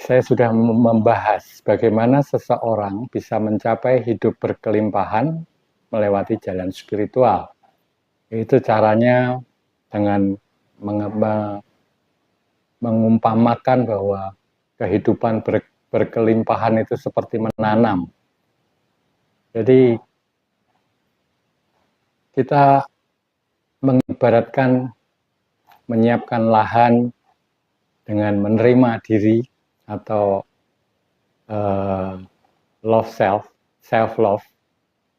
saya sudah membahas bagaimana seseorang bisa mencapai hidup berkelimpahan melewati jalan spiritual. Itu caranya dengan mengumpamakan bahwa kehidupan berkelimpahan itu seperti menanam. Jadi kita mengibaratkan menyiapkan lahan dengan menerima diri atau love self love,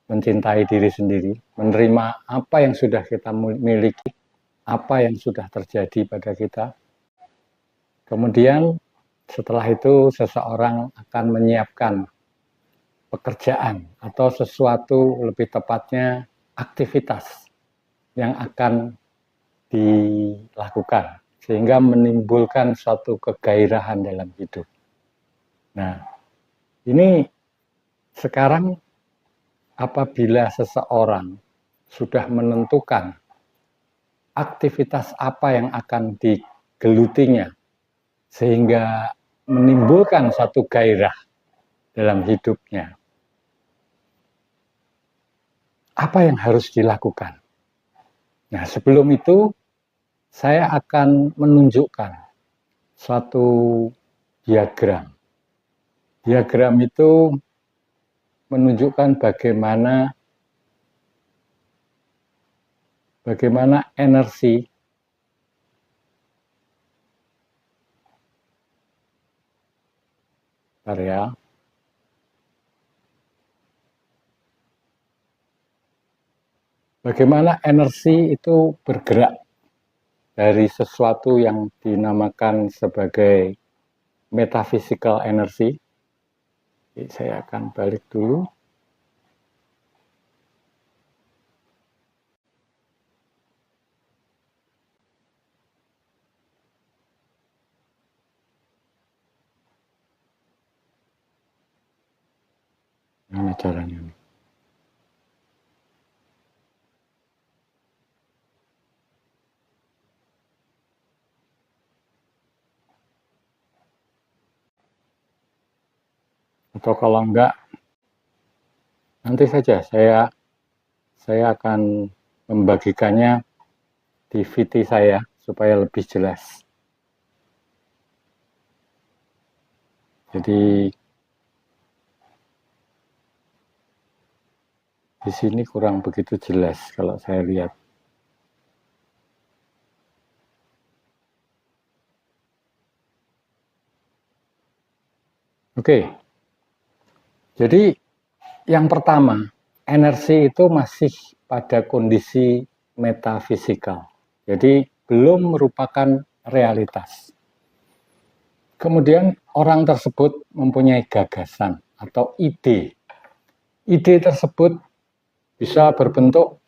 mencintai diri sendiri, menerima apa yang sudah kita miliki, apa yang sudah terjadi pada kita. Kemudian setelah itu seseorang akan menyiapkan pekerjaan atau sesuatu, lebih tepatnya aktivitas yang akan dilakukan sehingga menimbulkan suatu kegairahan dalam hidup. Nah, ini sekarang apabila seseorang sudah menentukan aktivitas apa yang akan digelutinya sehingga menimbulkan satu gairah dalam hidupnya, apa yang harus dilakukan? Nah, sebelum itu saya akan menunjukkan suatu diagram. Diagram itu menunjukkan bagaimana energi bagaimana energi itu bergerak dari sesuatu yang dinamakan sebagai metaphysical energy. Jadi saya akan balik dulu. Gimana caranya? Atau kalau enggak, nanti saja saya akan membagikannya di VT saya supaya lebih jelas. Jadi di sini kurang begitu jelas kalau saya lihat. Oke. Jadi yang pertama, energi itu masih pada kondisi metafisikal. Jadi belum merupakan realitas. Kemudian orang tersebut mempunyai gagasan atau ide. Ide tersebut bisa berbentuk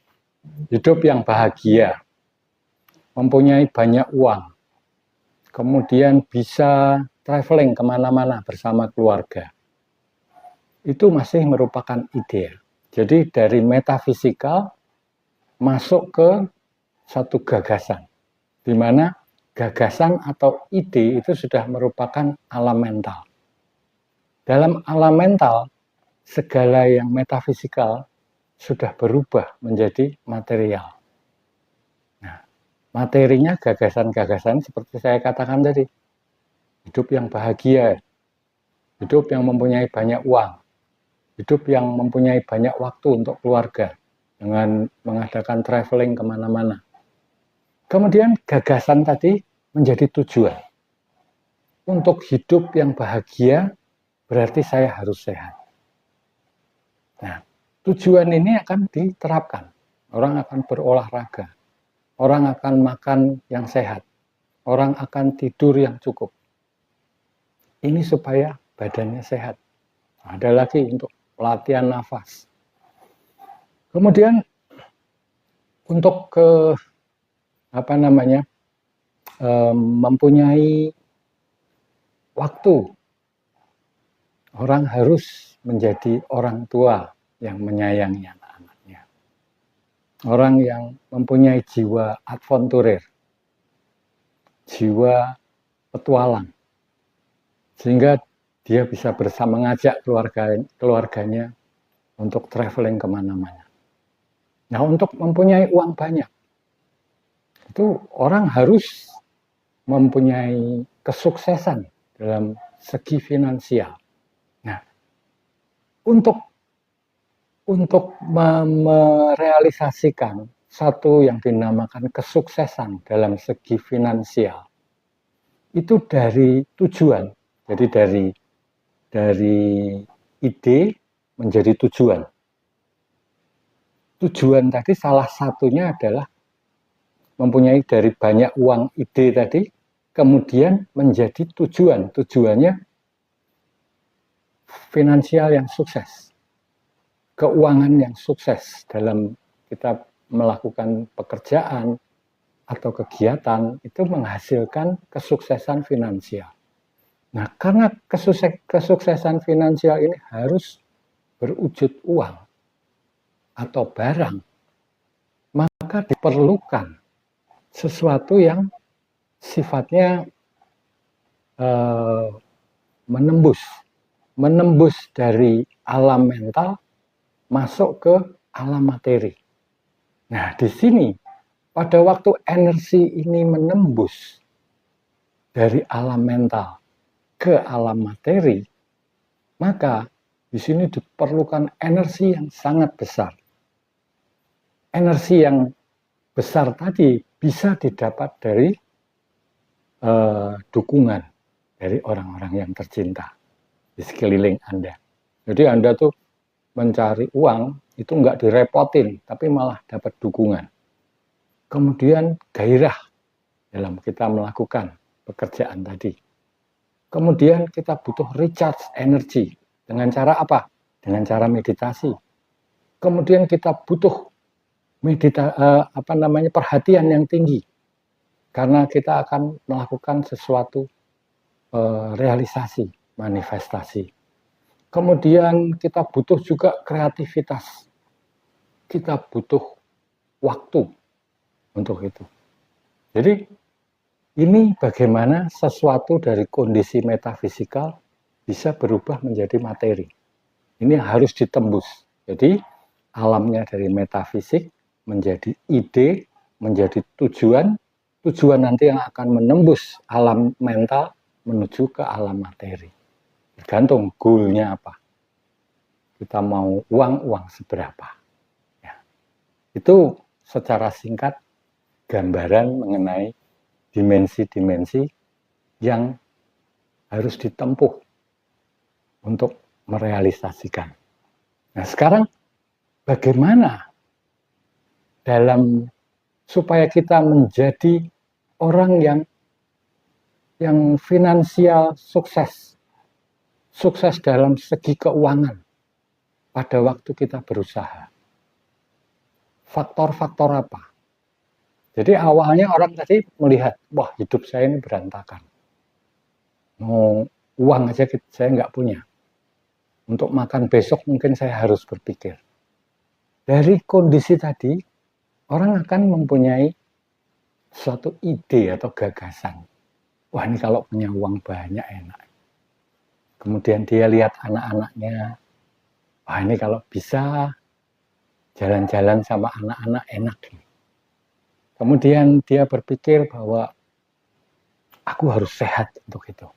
hidup yang bahagia, mempunyai banyak uang, kemudian bisa traveling kemana-mana bersama keluarga. Itu masih merupakan ide. Jadi dari metafisikal masuk ke satu gagasan, di mana gagasan atau ide itu sudah merupakan alam mental. Dalam alam mental, segala yang metafisikal sudah berubah menjadi material. Nah, materinya gagasan-gagasan seperti saya katakan tadi. Hidup yang bahagia, hidup yang mempunyai banyak uang, hidup yang mempunyai banyak waktu untuk keluarga dengan mengadakan traveling kemana-mana. Kemudian gagasan tadi menjadi tujuan. Untuk hidup yang bahagia berarti saya harus sehat. Nah, tujuan ini akan diterapkan. Orang akan berolahraga, orang akan makan yang sehat, orang akan tidur yang cukup. Ini supaya badannya sehat. Ada lagi untuk latihan nafas. Kemudian untuk mempunyai waktu, orang harus menjadi orang tua yang menyayangi anak-anaknya. Orang yang mempunyai jiwa adventurer, jiwa petualang. sehingga dia bisa bersama mengajak keluarganya untuk traveling kemana-mana. Nah, untuk mempunyai uang banyak, itu orang harus mempunyai kesuksesan dalam segi finansial. Nah, untuk merealisasikan satu yang dinamakan kesuksesan dalam segi finansial, itu dari tujuan. Jadi dari ide menjadi tujuan. Tujuan tadi salah satunya adalah mempunyai dari banyak uang ide tadi, kemudian menjadi tujuan. Tujuannya finansial yang sukses, keuangan yang sukses dalam kita melakukan pekerjaan atau kegiatan itu menghasilkan kesuksesan finansial. Nah, karena kesuksesan finansial ini harus berwujud uang atau barang, maka diperlukan sesuatu yang sifatnya menembus dari alam mental masuk ke alam materi. Nah, di sini pada waktu energi ini menembus dari alam mental ke alam materi, maka di sini diperlukan energi yang sangat besar. Energi yang besar tadi bisa didapat dari dukungan dari orang-orang yang tercinta di sekeliling Anda. Jadi Anda tuh mencari uang itu nggak direpotin, tapi malah dapat dukungan. Kemudian gairah dalam kita melakukan pekerjaan tadi. Kemudian kita butuh recharge energi. Dengan cara apa? Dengan cara meditasi. Kemudian kita butuh perhatian yang tinggi. Karena kita akan melakukan sesuatu realisasi, manifestasi. Kemudian kita butuh juga kreativitas. Kita butuh waktu untuk itu. Jadi ini bagaimana sesuatu dari kondisi metafisikal bisa berubah menjadi materi. Ini harus ditembus. Jadi alamnya dari metafisik menjadi ide, menjadi tujuan. Tujuan nanti yang akan menembus alam mental menuju ke alam materi. Tergantung goalnya apa. Kita mau uang seberapa. Ya. Itu secara singkat gambaran mengenai dimensi-dimensi yang harus ditempuh untuk merealisasikan. Nah, sekarang bagaimana dalam supaya kita menjadi orang yang finansial sukses dalam segi keuangan pada waktu kita berusaha. Faktor-faktor apa? Jadi awalnya orang tadi melihat, wah hidup saya ini berantakan. Mau uang aja saya nggak punya. Untuk makan besok mungkin saya harus berpikir. Dari kondisi tadi, orang akan mempunyai suatu ide atau gagasan. Wah ini kalau punya uang banyak enak. Kemudian dia lihat anak-anaknya. Wah ini kalau bisa jalan-jalan sama anak-anak enak. Kemudian dia berpikir bahwa aku harus sehat untuk itu.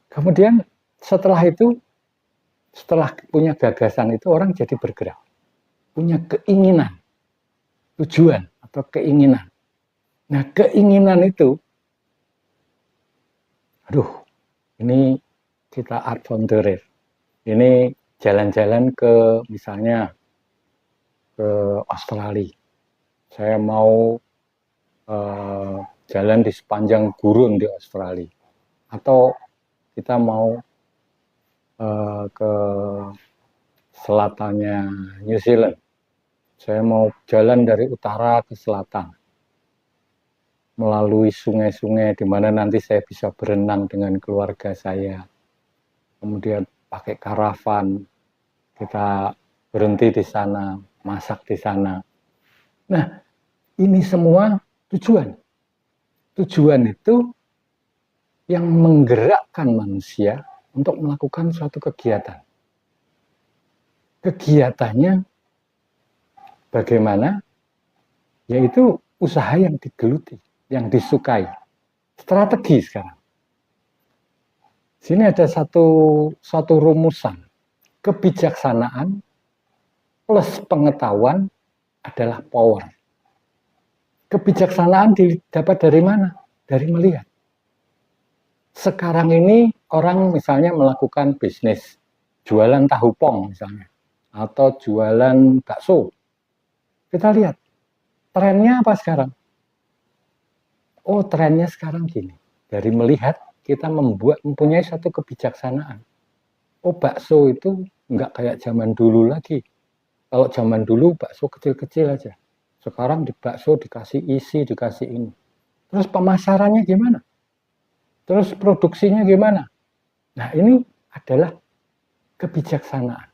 Kemudian setelah punya gagasan itu orang jadi bergerak. Punya keinginan, tujuan atau keinginan. Nah keinginan itu, ini kita adventurer. Ini jalan-jalan ke misalnya ke Australia. Saya mau jalan di sepanjang gurun di Australia. Atau kita mau ke selatannya New Zealand. Saya mau jalan dari utara ke selatan. Melalui sungai-sungai di mana nanti saya bisa berenang dengan keluarga saya. Kemudian pakai karavan, kita berhenti di sana, masak di sana. Nah, ini semua tujuan. Tujuan itu yang menggerakkan manusia untuk melakukan suatu kegiatan. Kegiatannya bagaimana? Yaitu usaha yang digeluti, yang disukai. Strategi sekarang. Sini ada satu rumusan. Kebijaksanaan plus pengetahuan adalah power. Kebijaksanaan didapat dari mana? Dari melihat. Sekarang ini orang misalnya melakukan bisnis, jualan tahu pong misalnya, atau jualan bakso. Kita lihat, trennya apa sekarang? Oh, trennya sekarang gini. Dari melihat, kita mempunyai satu kebijaksanaan. Oh, bakso itu nggak kayak zaman dulu lagi. Kalau zaman dulu bakso kecil-kecil aja. Sekarang di bakso dikasih isi, dikasih ini. Terus pemasarannya gimana? Terus produksinya gimana? Nah, ini adalah kebijaksanaan.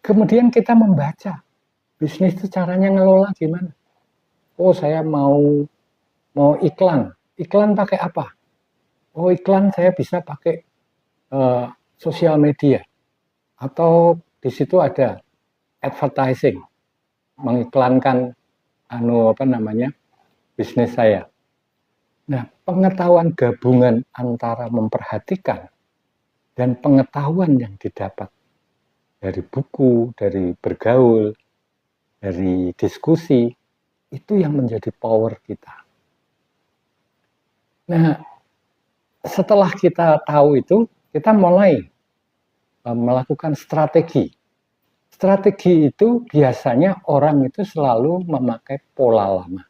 Kemudian kita membaca. Bisnis itu caranya ngelola gimana? Oh, saya mau iklan. Iklan pakai apa? Oh, iklan saya bisa pakai sosial media. Atau di situ ada advertising, mengiklankan bisnis saya. Nah, pengetahuan gabungan antara memperhatikan dan pengetahuan yang didapat dari buku, dari bergaul, dari diskusi, itu yang menjadi power kita. Nah, setelah kita tahu itu, kita mulai melakukan strategi. Strategi itu biasanya orang itu selalu memakai pola lama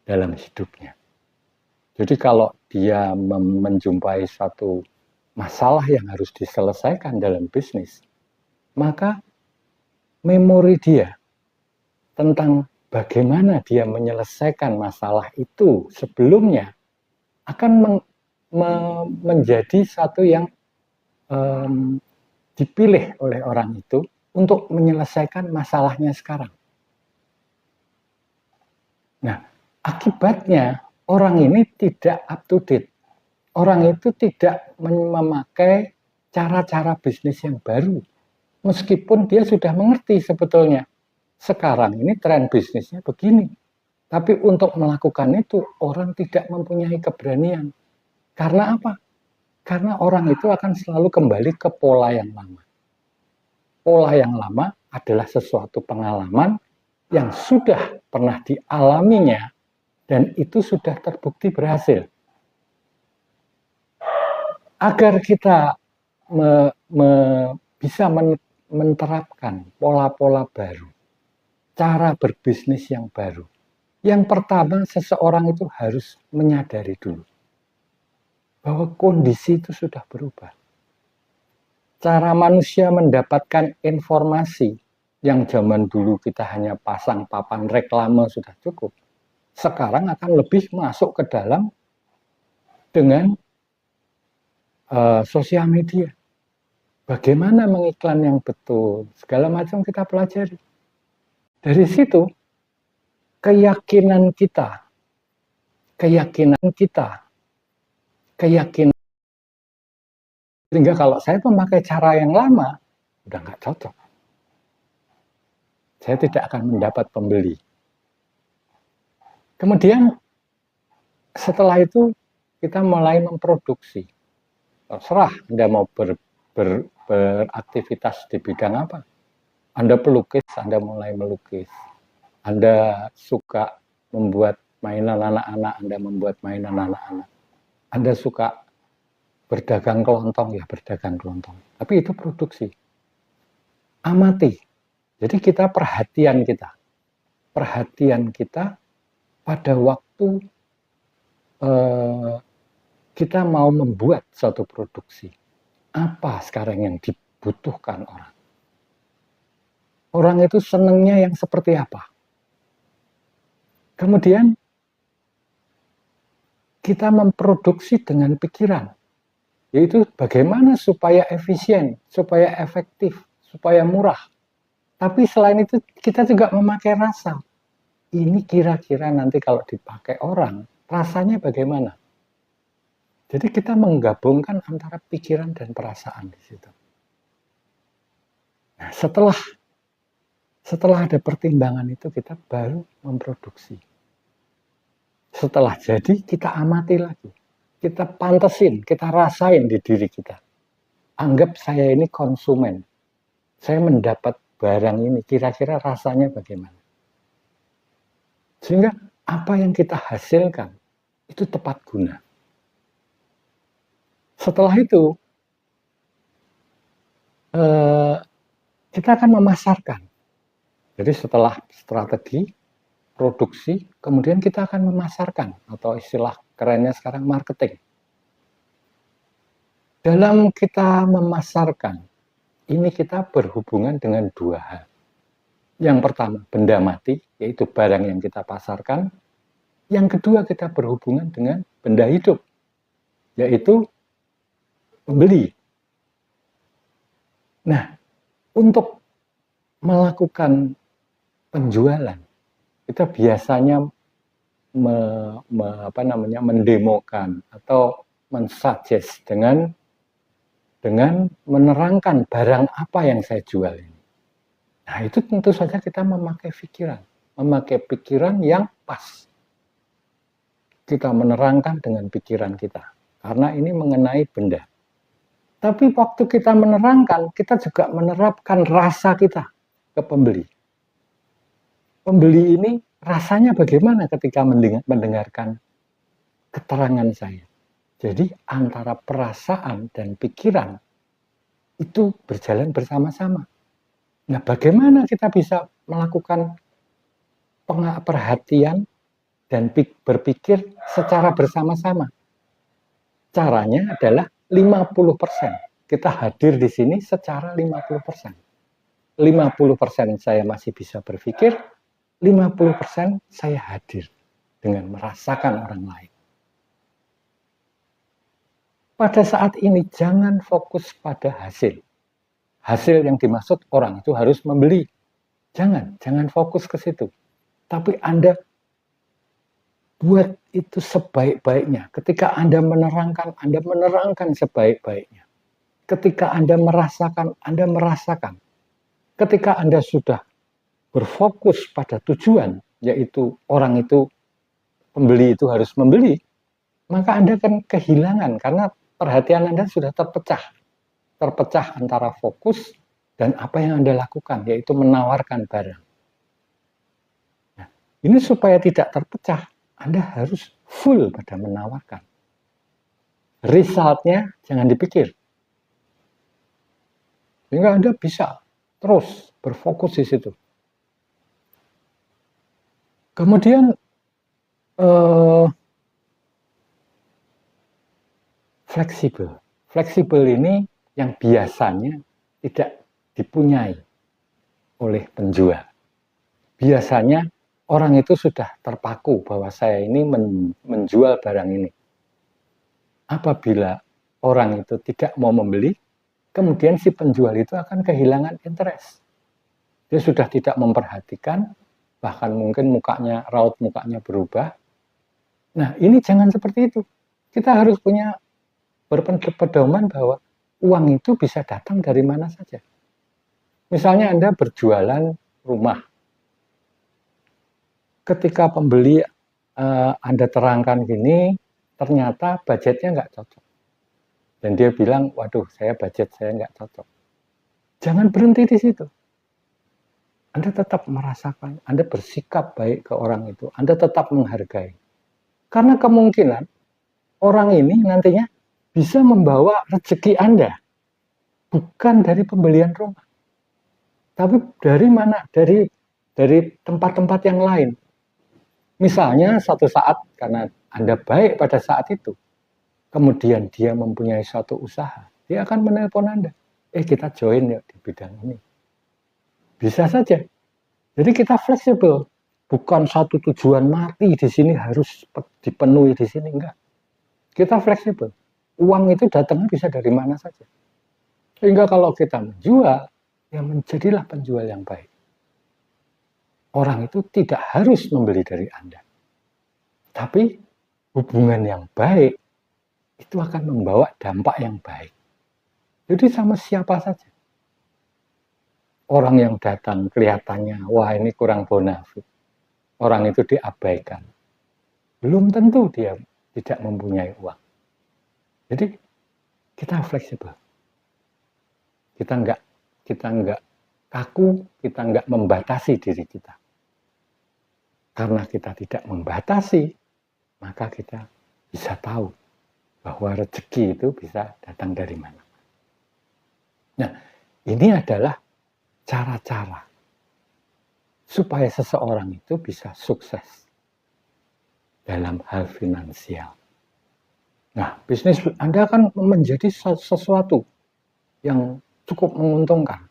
dalam hidupnya. Jadi kalau dia menjumpai satu masalah yang harus diselesaikan dalam bisnis, maka memori dia tentang bagaimana dia menyelesaikan masalah itu sebelumnya akan menjadi satu yang dipilih oleh orang itu untuk menyelesaikan masalahnya sekarang. Nah, akibatnya orang ini tidak up to date. Orang itu tidak memakai cara-cara bisnis yang baru. Meskipun dia sudah mengerti sebetulnya. Sekarang ini tren bisnisnya begini. Tapi untuk melakukan itu, orang tidak mempunyai keberanian. Karena apa? Karena orang itu akan selalu kembali ke pola yang lama. Pola yang lama adalah sesuatu pengalaman yang sudah pernah dialaminya dan itu sudah terbukti berhasil. Agar kita bisa menerapkan pola-pola baru, cara berbisnis yang baru. Yang pertama, seseorang itu harus menyadari dulu bahwa kondisi itu sudah berubah. Cara manusia mendapatkan informasi yang zaman dulu kita hanya pasang papan reklame sudah cukup. Sekarang akan lebih masuk ke dalam dengan sosial media. Bagaimana mengiklan yang betul, segala macam kita pelajari. Dari situ, keyakinan sehingga kalau saya memakai cara yang lama, udah nggak cocok. Saya tidak akan mendapat pembeli. Kemudian setelah itu kita mulai memproduksi. Terserah Anda mau beraktivitas di bidang apa. Anda pelukis, Anda mulai melukis. Anda suka membuat mainan anak-anak, Anda membuat mainan anak-anak. Anda suka berdagang kelontong, ya berdagang kelontong. Tapi itu produksi. Amati. Jadi perhatian kita pada waktu kita mau membuat suatu produksi. Apa sekarang yang dibutuhkan orang? Orang itu senangnya yang seperti apa? Kemudian kita memproduksi dengan pikiran. Yaitu bagaimana supaya efisien, supaya efektif, supaya murah. Tapi selain itu kita juga memakai rasa. Ini kira-kira nanti kalau dipakai orang, rasanya bagaimana? Jadi kita menggabungkan antara pikiran dan perasaan di situ. Nah, setelah ada pertimbangan itu kita baru memproduksi. Setelah jadi kita amati lagi. Kita pantesin, kita rasain di diri kita. Anggap saya ini konsumen. Saya mendapat barang ini, kira-kira rasanya bagaimana. Sehingga apa yang kita hasilkan itu tepat guna. Setelah itu, kita akan memasarkan. Jadi setelah strategi, produksi, kemudian kita akan memasarkan, atau istilah kerennya sekarang marketing. Dalam kita memasarkan, ini kita berhubungan dengan dua hal. Yang pertama, benda mati, yaitu barang yang kita pasarkan. Yang kedua, kita berhubungan dengan benda hidup, yaitu pembeli. Nah, untuk melakukan penjualan, kita biasanya mendemokan atau mensuggest dengan menerangkan barang apa yang saya jual ini. Nah, itu tentu saja kita memakai pikiran yang pas. Kita menerangkan dengan pikiran kita, karena ini mengenai benda. Tapi waktu kita menerangkan, kita juga menerapkan rasa kita ke pembeli. Pembeli ini rasanya bagaimana ketika mendengarkan keterangan saya. Jadi antara perasaan dan pikiran itu berjalan bersama-sama. Nah, bagaimana kita bisa melakukan perhatian dan berpikir secara bersama-sama? Caranya adalah 50%. Kita hadir di sini secara 50%. 50% saya masih bisa berpikir, 50% saya hadir dengan merasakan orang lain. Pada saat ini jangan fokus pada hasil. Hasil yang dimaksud orang itu harus membeli. Jangan fokus ke situ. Tapi Anda buat itu sebaik-baiknya. Ketika Anda menerangkan sebaik-baiknya. Ketika Anda merasakan. Ketika Anda sudah berfokus pada tujuan, yaitu orang itu, pembeli itu harus membeli, maka Anda akan kehilangan karena perhatian Anda sudah terpecah antara fokus dan apa yang Anda lakukan, yaitu menawarkan barang. Nah, ini supaya tidak terpecah, Anda harus full pada menawarkan. Resultnya jangan dipikir. Sehingga Anda bisa terus berfokus di situ. Kemudian fleksibel. Fleksibel ini yang biasanya tidak dipunyai oleh penjual. Biasanya orang itu sudah terpaku bahwa saya ini menjual barang ini. Apabila orang itu tidak mau membeli, kemudian si penjual itu akan kehilangan interest. Dia sudah tidak memperhatikan, bahkan mungkin raut mukanya berubah. Nah, ini jangan seperti itu. Kita harus punya berpedoman bahwa uang itu bisa datang dari mana saja. Misalnya Anda berjualan rumah. Ketika pembeli Anda terangkan gini, ternyata budgetnya nggak cocok. Dan dia bilang, waduh, budget saya nggak cocok. Jangan berhenti di situ. Anda tetap merasakan, Anda bersikap baik ke orang itu, Anda tetap menghargai. Karena kemungkinan orang ini nantinya bisa membawa rezeki Anda, bukan dari pembelian rumah, tapi dari mana? Dari tempat-tempat yang lain. Misalnya satu saat karena Anda baik pada saat itu, kemudian dia mempunyai suatu usaha, dia akan menelpon Anda. Kita join ya di bidang ini. Bisa saja. Jadi kita fleksibel. Bukan satu tujuan mati di sini harus dipenuhi di sini, enggak. Kita fleksibel. Uang itu datangnya bisa dari mana saja. Sehingga kalau kita menjual, ya menjadilah penjual yang baik. Orang itu tidak harus membeli dari Anda. Tapi hubungan yang baik itu akan membawa dampak yang baik. Jadi sama siapa saja. Orang yang datang kelihatannya, wah ini kurang bonafit. Orang itu diabaikan. Belum tentu dia tidak mempunyai uang. Jadi kita fleksibel. Kita enggak kaku, kita enggak membatasi diri kita. Karena kita tidak membatasi, maka kita bisa tahu bahwa rezeki itu bisa datang dari mana. Nah, ini adalah cara-cara supaya seseorang itu bisa sukses dalam hal finansial. Nah, bisnis Anda akan menjadi sesuatu yang cukup menguntungkan.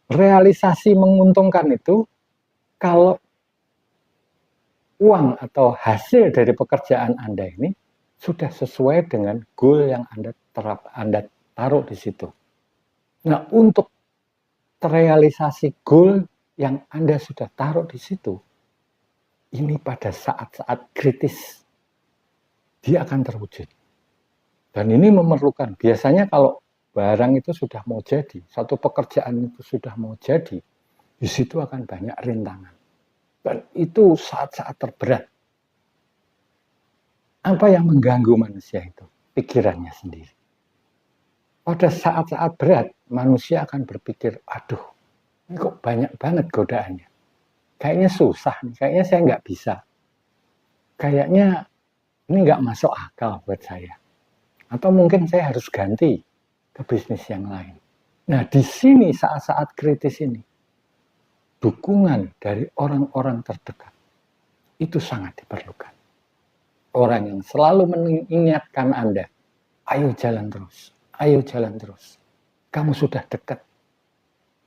Realisasi menguntungkan itu kalau uang atau hasil dari pekerjaan Anda ini sudah sesuai dengan goal yang Anda taruh di situ. Nah, untuk terrealisasi goal yang Anda sudah taruh di situ, ini pada saat-saat kritis, dia akan terwujud. Dan ini memerlukan, biasanya kalau barang itu sudah mau jadi, satu pekerjaan itu sudah mau jadi, di situ akan banyak rintangan. Dan itu saat-saat terberat. Apa yang mengganggu manusia itu? Pikirannya sendiri. Pada saat-saat berat, manusia akan berpikir, aduh, ini kok banyak banget godaannya. Kayaknya susah nih, kayaknya saya nggak bisa. Kayaknya ini nggak masuk akal buat saya. Atau mungkin saya harus ganti ke bisnis yang lain. Nah, di sini saat-saat kritis ini, dukungan dari orang-orang terdekat itu sangat diperlukan. Orang yang selalu mengingatkan Anda, ayo jalan terus, ayo jalan terus. Kamu sudah dekat.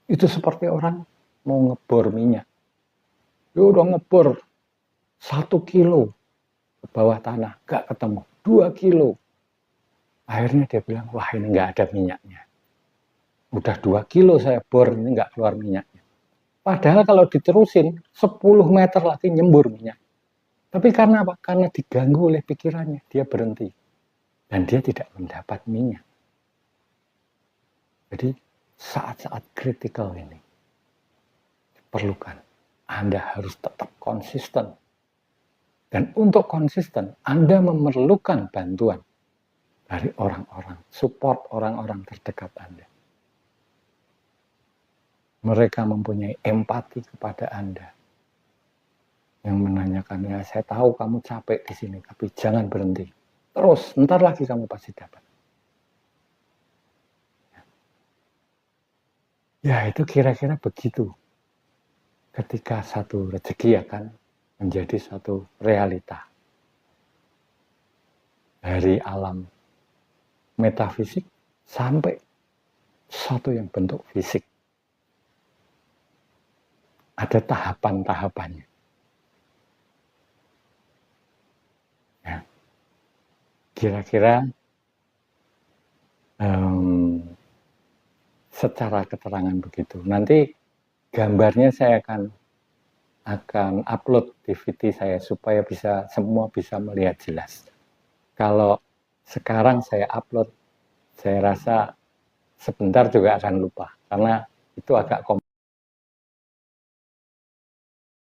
Itu seperti orang mau ngebor minyak. Dia udah ngebor 1 kilo ke bawah tanah, gak ketemu. 2 kilo. Akhirnya dia bilang, wah ini gak ada minyaknya. Udah 2 kilo saya bor, ini gak keluar minyaknya. Padahal kalau diterusin, 10 meter lagi nyembur minyak. Tapi karena apa? Karena diganggu oleh pikirannya, dia berhenti. Dan dia tidak mendapat minyak. Jadi saat-saat kritikal ini, diperlukan. Anda harus tetap konsisten. Dan untuk konsisten, Anda memerlukan bantuan dari orang-orang, support orang-orang terdekat Anda. Mereka mempunyai empati kepada Anda. Yang menanyakan, ya saya tahu kamu capek di sini, tapi jangan berhenti. Terus, ntar lagi kamu pasti dapat. Ya itu kira-kira begitu. Ketika satu rezeki akan menjadi suatu realita. Dari alam metafisik sampai suatu yang bentuk fisik. Ada tahapan-tahapannya. Ya. Kira-kira secara keterangan begitu. Nanti gambarnya saya akan upload di VT saya supaya semua bisa melihat jelas. Kalau sekarang saya upload, saya rasa sebentar juga akan lupa karena itu agak kompleks.